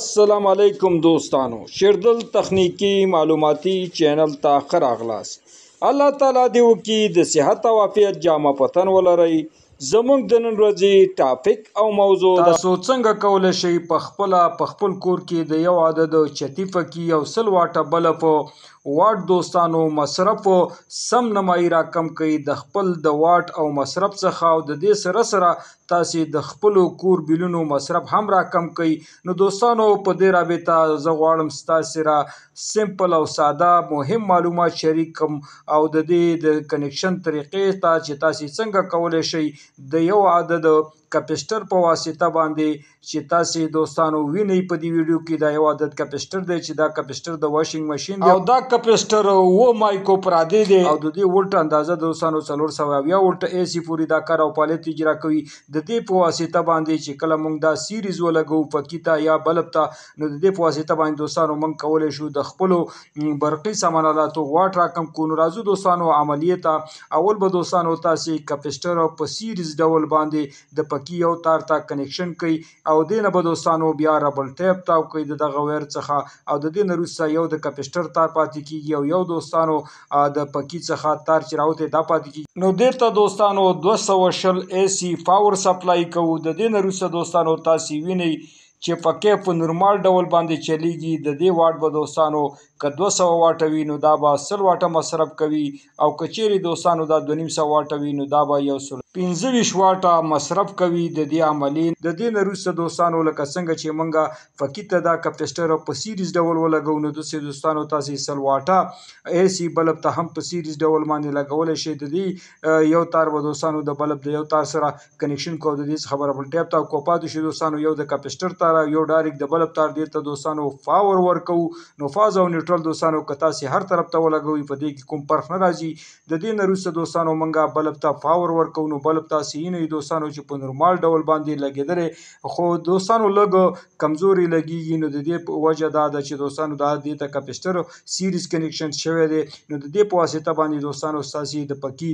السلام علیکم دوستانو، شیردل تخنیکی معلوماتی چینل ته ښه راغلاست. الله تعالی دې وکړي د صحت او عافیت جامه پتن ولرئ. زموږ د نن ورځې ټاپک او موضوع تاسو څنګه کولی شئ په خپل کور کې د یو عدد چتی فکی او 100 واټه بلب واټ دوستانو مصرف سم نمایي راکم کوي د خپل د واټ او مصرف څخه، او د دې سره سره تاسې د خپل کور بیلونو مصرف هم راکم کوي. نو دوستانو په دې رابطه زه غواړم ستاسو سره سمپل او ساده مهم معلومات شریک کړم او د دې د کنیکشن طریقې ته چې تاسې څنګه کولی شئ د یو عدد کپسټر په واسطه باندې چې تاسې دوستانو وینئ په دې ویډیو کې دا یو عدد کپسټر دی چې دا کپسټر د واشنګ ماشین دی او دا کپسټر 9 مایکرو فرادې دی او د دې ولټ اندازه دوستانو 470 ولټ اے سی پورې دا کار او فعالیت اجرا کوي. د دې په واسطه باندې چې کله موږ دا سیریز ولګو فکی ته یا بلب ته، نو د دې په واسطه باندې دوستانو موږ کولی شو د خپلو برقي سامان آلاتو واټ راکم کړو. نو راځو دوستانو عملیې ته. اول به دوستانو تاسې کپسټر په سیریز ډول باندې د پکی یو تار ته کنیکشن کوي او دې نه به دوستانو بیا ربل ټیپ تاو کوي د دغه ویر څخه، او د دې نه وروسته یو د کپسټر تار پاتې کیږي او یو دوستانو د پکی څخه تار چې راوتی دا پاتې کیږي. نو دې ته دوستانو 220 اے سی پاور سپلای کوو. د دې نه وروسته دوستانو تاسې وینئ چې پکې په نورمال ډول باندې چلیږي. د دې واټ به دوستانو که 200 واټه وي نو دا به 100 واټه مصرف کوي، او که چیرې دوستانو دا 250 واټه وي نو دا به 125 واټه مصرف کوي د دې عملی. د دې نه وروسته دوستانو لکه څنګه چې موږ فکی ته دا کپسټر په سیریز ډول ولګو، نو داسې دوستانو تاسې 100 واټه اے سی بلب ته هم په سیریز ډول باندې لګولی شئ. د دې یو تار به دوستانو د بلب د یو تار سره کنیکشن کوو، د دې څخه به ربل ټیپ تاو کوو. پاتې شو دوستانو یو د کپسټر تار یو ډایرکټ د بلب تار. دې ته دوستانو پاور ورکوو. نو فاز او نیوټرل دوستانو که تاسې هر طرف ته ولګوئ په دې کې کوم فرق نه راځي. د دې نه وروسته دوستانو موږ بلب ته پاور ورکوو. نو بلب تاسې وینئ دوستانو چې په نورمال ډول باندې لګېدلی، خو دوستانو لږ کمزوري لګېږي. نو د دې په وجه دا ده چې دوستانو دا دې ته کپسټر سیریز کنیکشن شوی دی. نو د دې په واسطه باندې دوستانو ستاسې د پکی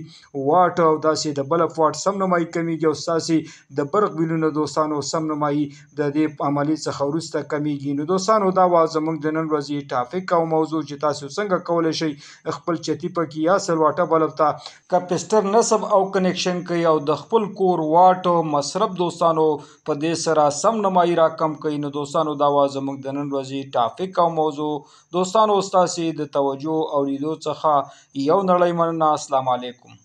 واټ او داسې د بلب واټ سم نمایي کمیږي او ستاسې د برق بیلونه دوستانو سم نمایي د دې عملي څخه وروسته کمیږي. نو دوستانو دا وه زموږ د نن ورځې ټاپک او موضوع چې تاسو څنګه کولی شئ خپل چتی پکی یا 100 واټه بلب ته کپسټر نصب او کنیکشن کوي او د خپل کور واټ مصرف دوستانو په دې سره سم نمایي راکم کوي. نو دوستانو دا وه زموږ د نن ورځې ټاپک او موضوع. دوستانو ستاسې د توجه او لیدو څخه یو نړۍ مننه. السلام علیکم.